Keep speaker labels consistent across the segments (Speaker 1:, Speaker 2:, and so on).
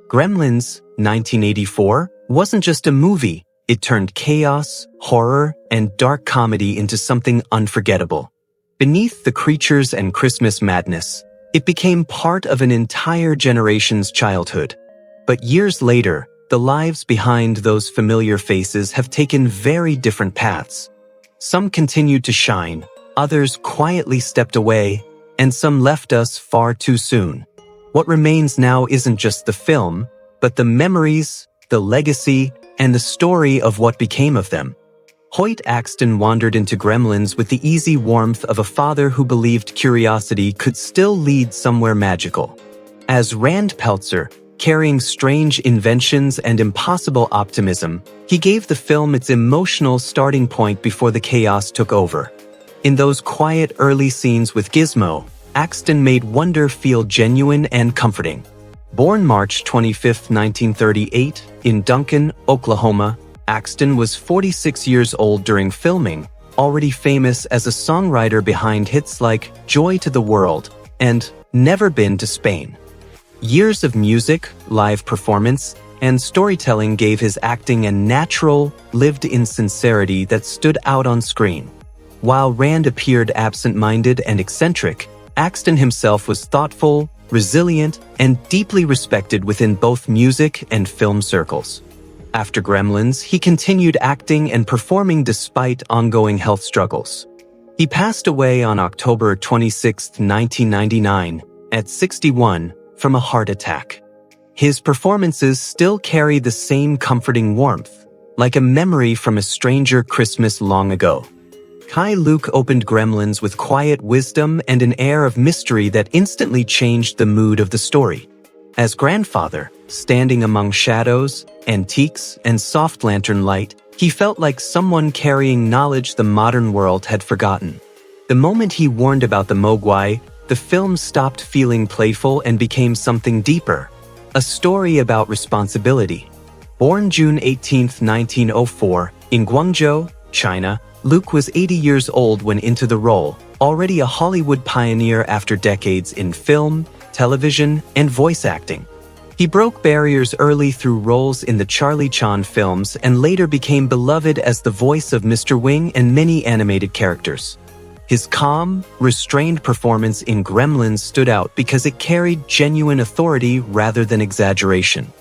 Speaker 1: Gremlins, 1984, wasn't just a movie. It turned chaos, horror, and dark comedy into something unforgettable. Beneath the creatures and Christmas madness, it became part of an entire generation's childhood. But years later, the lives behind those familiar faces have taken very different paths. Some continued to shine, others quietly stepped away, and some left us far too soon. What remains now isn't just the film, but the memories, the legacy, and the story of what became of them. Hoyt Axton wandered into Gremlins with the easy warmth of a father who believed curiosity could still lead somewhere magical. As Rand Peltzer, carrying strange inventions and impossible optimism, he gave the film its emotional starting point before the chaos took over. In those quiet early scenes with Gizmo, Axton made wonder feel genuine and comforting. Born March 25, 1938, in Duncan, Oklahoma, Axton was 46 years old during filming, already famous as a songwriter behind hits like Joy to the World and Never Been to Spain. Years of music, live performance, and storytelling gave his acting a natural, lived-in sincerity that stood out on screen. While Rand appeared absent-minded and eccentric, Axton himself was thoughtful, resilient, and deeply respected within both music and film circles. After Gremlins, he continued acting and performing despite ongoing health struggles. He passed away on October 26, 1999, at 61, from a heart attack. His performances still carry the same comforting warmth, like a memory from a stranger Christmas long ago. Keye Luke opened Gremlins with quiet wisdom and an air of mystery that instantly changed the mood of the story. As grandfather, standing among shadows, antiques, and soft lantern light, he felt like someone carrying knowledge the modern world had forgotten. The moment he warned about the Mogwai, the film stopped feeling playful and became something deeper, a story about responsibility. Born June 18, 1904, in Guangzhou, China, Luke was 80 years old when into the role, already a Hollywood pioneer after decades in film, television, and voice acting. He broke barriers early through roles in the Charlie Chan films and later became beloved as the voice of Mr. Wing and many animated characters. His calm, restrained performance in Gremlins stood out because it carried genuine authority rather than exaggeration.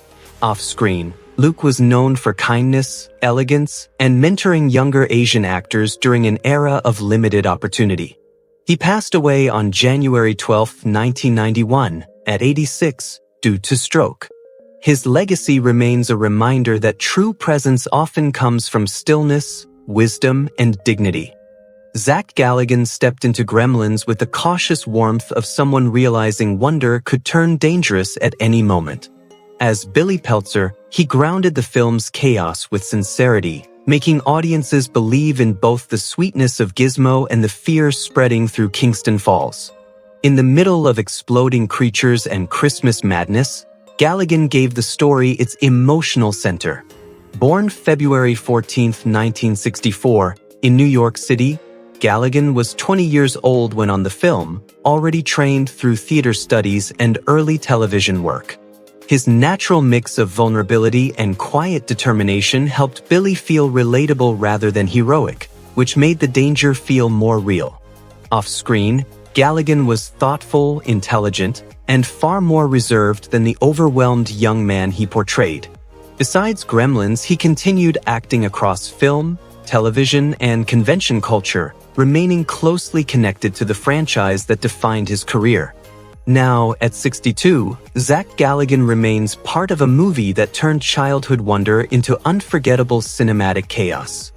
Speaker 1: Off-screen, Luke was known for kindness, elegance, and mentoring younger Asian actors during an era of limited opportunity. He passed away on January 12, 1991, at 86, due to stroke. His legacy remains a reminder that true presence often comes from stillness, wisdom, and dignity. Zack Galligan stepped into Gremlins with the cautious warmth of someone realizing wonder could turn dangerous at any moment. As Billy Peltzer, he grounded the film's chaos with sincerity, making audiences believe in both the sweetness of Gizmo and the fear spreading through Kingston Falls. In the middle of exploding creatures and Christmas madness, Galligan gave the story its emotional center. Born February 14, 1964, in New York City, Galligan was 20 years old when on the film, already trained through theater studies and early television work. His natural mix of vulnerability and quiet determination helped Billy feel relatable rather than heroic, which made the danger feel more real. Off-screen, Galligan was thoughtful, intelligent, and far more reserved than the overwhelmed young man he portrayed. Besides Gremlins, he continued acting across film, television, and convention culture, remaining closely connected to the franchise that defined his career. Now, at 62, Zack Galligan remains part of a movie that turned childhood wonder into unforgettable cinematic chaos.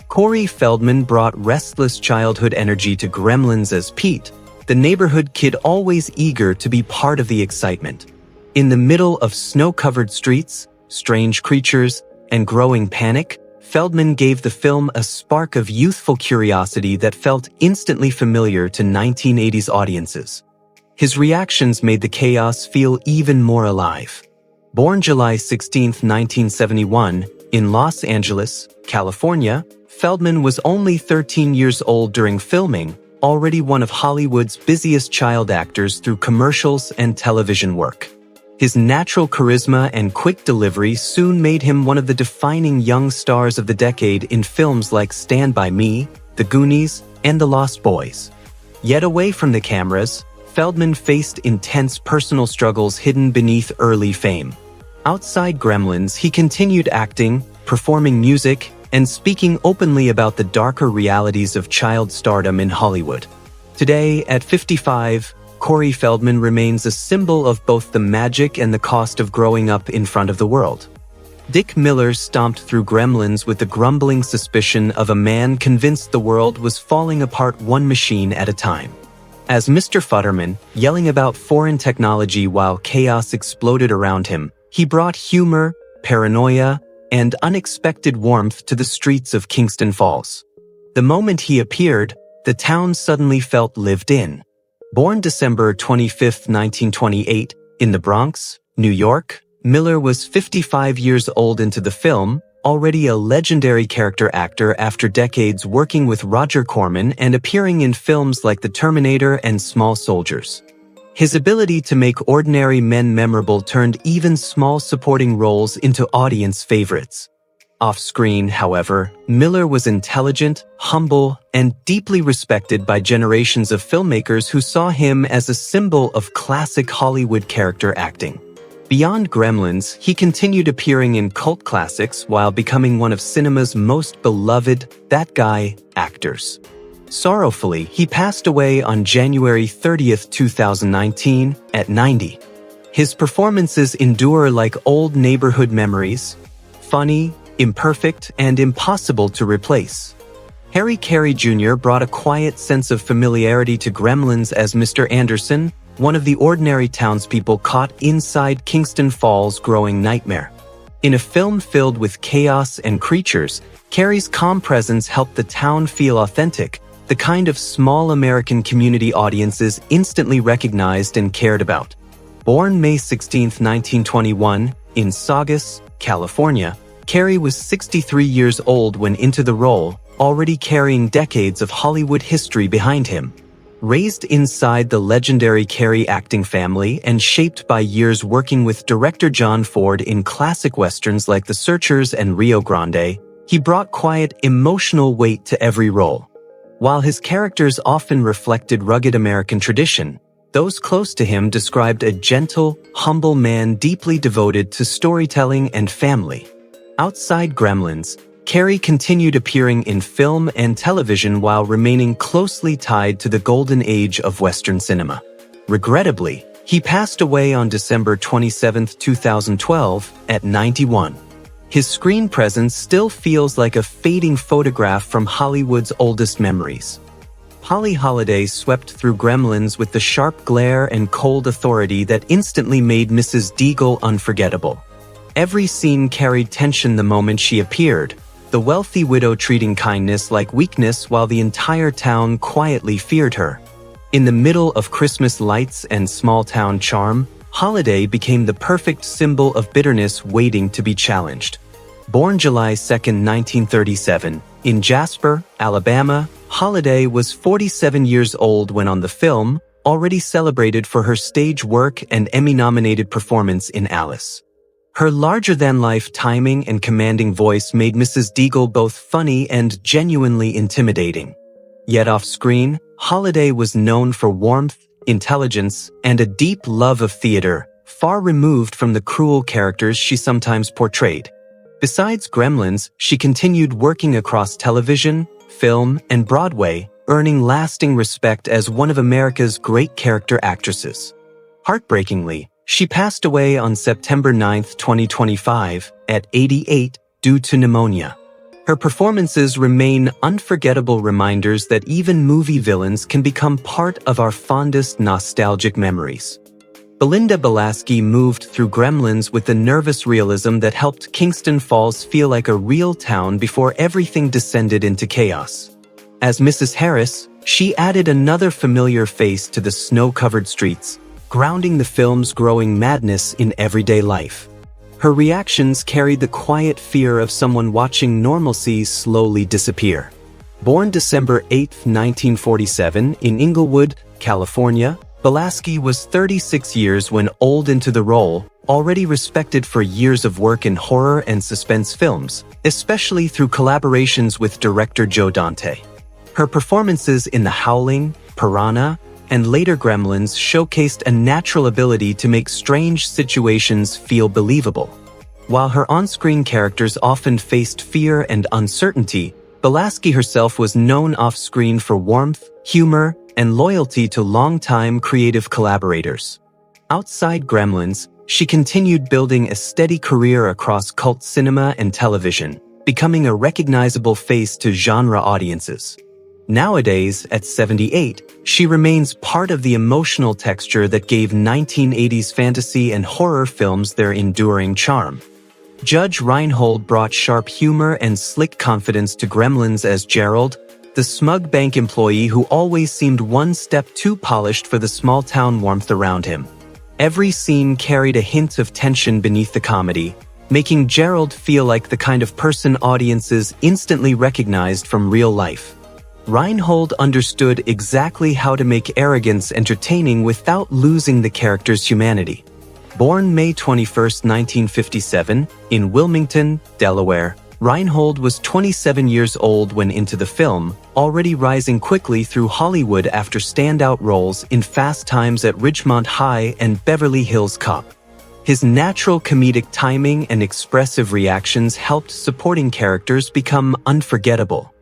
Speaker 1: Corey Feldman brought restless childhood energy to Gremlins as Pete, the neighborhood kid always eager to be part of the excitement. In the middle of snow-covered streets, strange creatures, and growing panic, Feldman gave the film a spark of youthful curiosity that felt instantly familiar to 1980s audiences. His reactions made the chaos feel even more alive. Born July 16, 1971, in Los Angeles, California, Feldman was only 13 years old during filming, already one of Hollywood's busiest child actors through commercials and television work. His natural charisma and quick delivery soon made him one of the defining young stars of the decade in films like Stand By Me, The Goonies, and The Lost Boys. Yet away from the cameras, Feldman faced intense personal struggles hidden beneath early fame. Outside Gremlins, he continued acting, performing music, and speaking openly about the darker realities of child stardom in Hollywood. Today, at 55, Corey Feldman remains a symbol of both the magic and the cost of growing up in front of the world. Dick Miller stomped through Gremlins with the grumbling suspicion of a man convinced the world was falling apart one machine at a time. As Mr. Futterman, yelling about foreign technology while chaos exploded around him, he brought humor, paranoia, and unexpected warmth to the streets of Kingston Falls. The moment he appeared, the town suddenly felt lived in. Born December 25, 1928, in the Bronx, New York, Miller was 55 years old into the film, already a legendary character actor after decades working with Roger Corman and appearing in films like The Terminator and Small Soldiers. His ability to make ordinary men memorable turned even small supporting roles into audience favorites. Off-screen, however, Miller was intelligent, humble, and deeply respected by generations of filmmakers who saw him as a symbol of classic Hollywood character acting. Beyond Gremlins, he continued appearing in cult classics while becoming one of cinema's most beloved that guy actors. Sorrowfully, he passed away on January 30, 2019, at 90. His performances endure like old neighborhood memories, funny, imperfect, and impossible to replace. Harry Carey Jr. brought a quiet sense of familiarity to Gremlins as Mr. Anderson, one of the ordinary townspeople caught inside Kingston Falls' growing nightmare. In a film filled with chaos and creatures, Carey's calm presence helped the town feel authentic, the kind of small American community audiences instantly recognized and cared about. Born May 16, 1921, in Saugus, California, Carey was 63 years old when into the role, already carrying decades of Hollywood history behind him. Raised inside the legendary Carey acting family and shaped by years working with director John Ford in classic westerns like The Searchers and Rio Grande, he brought quiet, emotional weight to every role. While his characters often reflected rugged American tradition, those close to him described a gentle, humble man deeply devoted to storytelling and family. Outside Gremlins, Carey continued appearing in film and television while remaining closely tied to the golden age of Western cinema. Regrettably, he passed away on December 27, 2012, at 91. His screen presence still feels like a fading photograph from Hollywood's oldest memories. Holliday swept through Gremlins with the sharp glare and cold authority that instantly made Mrs. Deagle unforgettable. Every scene carried tension the moment she appeared, the wealthy widow treating kindness like weakness while the entire town quietly feared her. In the middle of Christmas lights and small-town charm, Holliday became the perfect symbol of bitterness waiting to be challenged. Born July 2, 1937, in Jasper, Alabama, Holliday was 47 years old when on the film, already celebrated for her stage work and Emmy-nominated performance in Alice. Her larger-than-life timing and commanding voice made Mrs. Deagle both funny and genuinely intimidating. Yet off-screen, Holliday was known for warmth, intelligence, and a deep love of theater, far removed from the cruel characters she sometimes portrayed. Besides Gremlins, she continued working across television, film, and Broadway, earning lasting respect as one of America's great character actresses. Heartbreakingly, she passed away on September 9, 2025, at 88 due to pneumonia. Her performances remain unforgettable reminders that even movie villains can become part of our fondest nostalgic memories. Belinda Balaski moved through Gremlins with the nervous realism that helped Kingston Falls feel like a real town before everything descended into chaos. As Mrs. Harris, she added another familiar face to the snow-covered streets, grounding the film's growing madness in everyday life. Her reactions carried the quiet fear of someone watching normalcy slowly disappear. Born December 8, 1947, in Inglewood, California, Balaski was 36 years when old into the role, already respected for years of work in horror and suspense films, especially through collaborations with director Joe Dante. Her performances in The Howling, Piranha, and later Gremlins showcased a natural ability to make strange situations feel believable. While her on-screen characters often faced fear and uncertainty, Balaski herself was known off-screen for warmth, humor, and loyalty to longtime creative collaborators. Outside Gremlins, she continued building a steady career across cult cinema and television, becoming a recognizable face to genre audiences. Nowadays, at 78, she remains part of the emotional texture that gave 1980s fantasy and horror films their enduring charm. Judge Reinhold brought sharp humor and slick confidence to Gremlins as Gerald, the smug bank employee who always seemed one step too polished for the small-town warmth around him. Every scene carried a hint of tension beneath the comedy, making Gerald feel like the kind of person audiences instantly recognized from real life. Reinhold understood exactly how to make arrogance entertaining without losing the character's humanity. Born May 21, 1957, in Wilmington, Delaware, Reinhold was 27 years old when into the film, already rising quickly through Hollywood after standout roles in Fast Times at Ridgemont High and Beverly Hills Cop. His natural comedic timing and expressive reactions helped supporting characters become unforgettable.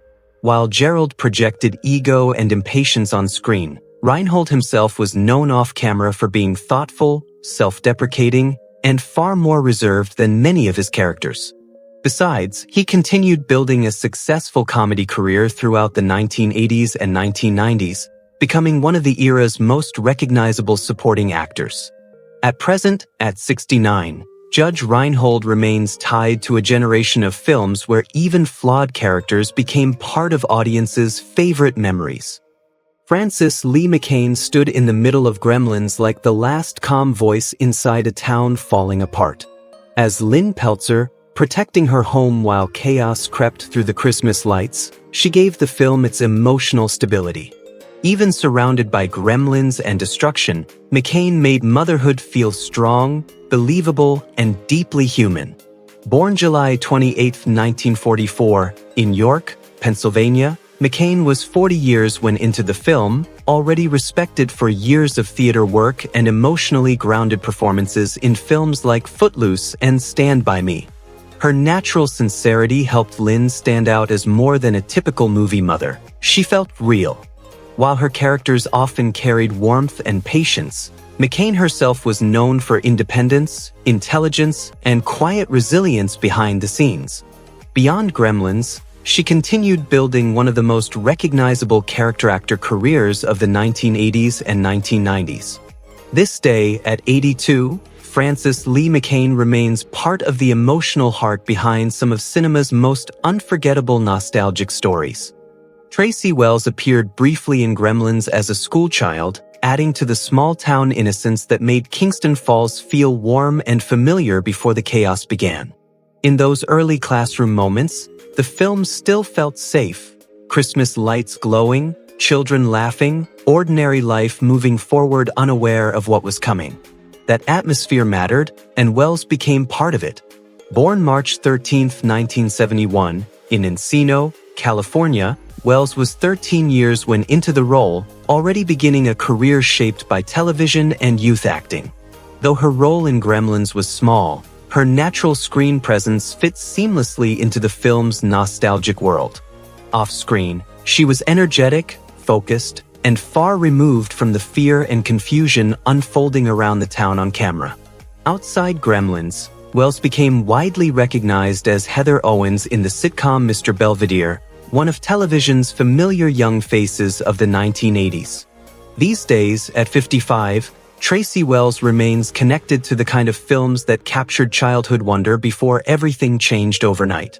Speaker 1: While Gerald projected ego and impatience on screen, Reinhold himself was known off-camera for being thoughtful, self-deprecating, and far more reserved than many of his characters. Besides, he continued building a successful comedy career throughout the 1980s and 1990s, becoming one of the era's most recognizable supporting actors. At present, at 69, Judge Reinhold remains tied to a generation of films where even flawed characters became part of audiences' favorite memories. Frances Lee McCain stood in the middle of Gremlins like the last calm voice inside a town falling apart. As Lynn Peltzer, protecting her home while chaos crept through the Christmas lights, she gave the film its emotional stability. Even surrounded by gremlins and destruction, McCain made motherhood feel strong, believable, and deeply human. Born July 28, 1944, in York, Pennsylvania, McCain was 40 years when into the film, already respected for years of theater work and emotionally grounded performances in films like Footloose and Stand By Me. Her natural sincerity helped Lynn stand out as more than a typical movie mother. She felt real. While her characters often carried warmth and patience, McCain herself was known for independence, intelligence, and quiet resilience behind the scenes. Beyond Gremlins, she continued building one of the most recognizable character actor careers of the 1980s and 1990s. This day, at 82, Frances Lee McCain remains part of the emotional heart behind some of cinema's most unforgettable nostalgic stories. Tracy Wells appeared briefly in Gremlins as a schoolchild, adding to the small-town innocence that made Kingston Falls feel warm and familiar before the chaos began. In those early classroom moments, the film still felt safe. Christmas lights glowing, children laughing, ordinary life moving forward unaware of what was coming. That atmosphere mattered, and Wells became part of it. Born March 13, 1971, in Encino, California, Wells was 13 years when into the role, already beginning a career shaped by television and youth acting. Though her role in Gremlins was small, her natural screen presence fits seamlessly into the film's nostalgic world. Off-screen, she was energetic, focused, and far removed from the fear and confusion unfolding around the town on camera. Outside Gremlins, Wells became widely recognized as Heather Owens in the sitcom Mr. Belvedere, one of television's familiar young faces of the 1980s. These days, at 55, Tracy Wells remains connected to the kind of films that captured childhood wonder before everything changed overnight.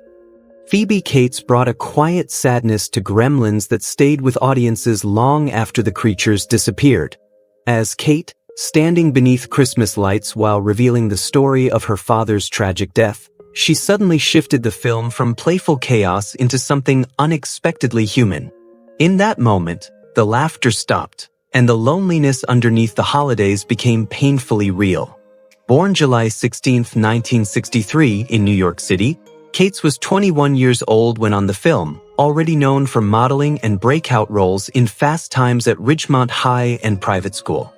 Speaker 1: Phoebe Cates brought a quiet sadness to Gremlins that stayed with audiences long after the creatures disappeared. As Kate, standing beneath Christmas lights while revealing the story of her father's tragic death, she suddenly shifted the film from playful chaos into something unexpectedly human. In that moment, the laughter stopped, and the loneliness underneath the Hollidays became painfully real. Born July 16, 1963, in New York City, Cates was 21 years old when on the film, already known for modeling and breakout roles in Fast Times at Ridgemont High and Private School.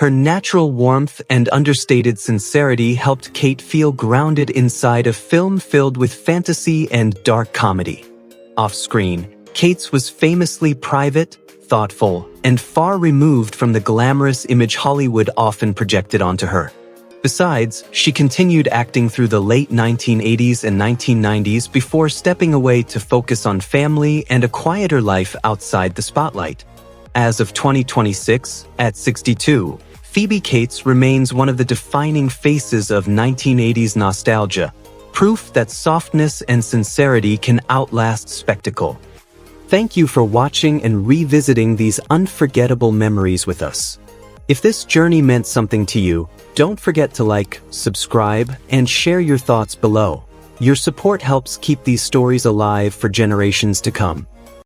Speaker 1: Her natural warmth and understated sincerity helped Kate feel grounded inside a film filled with fantasy and dark comedy. Off-screen, Cates was famously private, thoughtful, and far removed from the glamorous image Hollywood often projected onto her. Besides, she continued acting through the late 1980s and 1990s before stepping away to focus on family and a quieter life outside the spotlight. As of 2026, at 62, Phoebe Cates remains one of the defining faces of 1980s nostalgia, proof that softness and sincerity can outlast spectacle. Thank you for watching and revisiting these unforgettable memories with us. If this journey meant something to you, don't forget to like, subscribe, and share your thoughts below. Your support helps keep these stories alive for generations to come.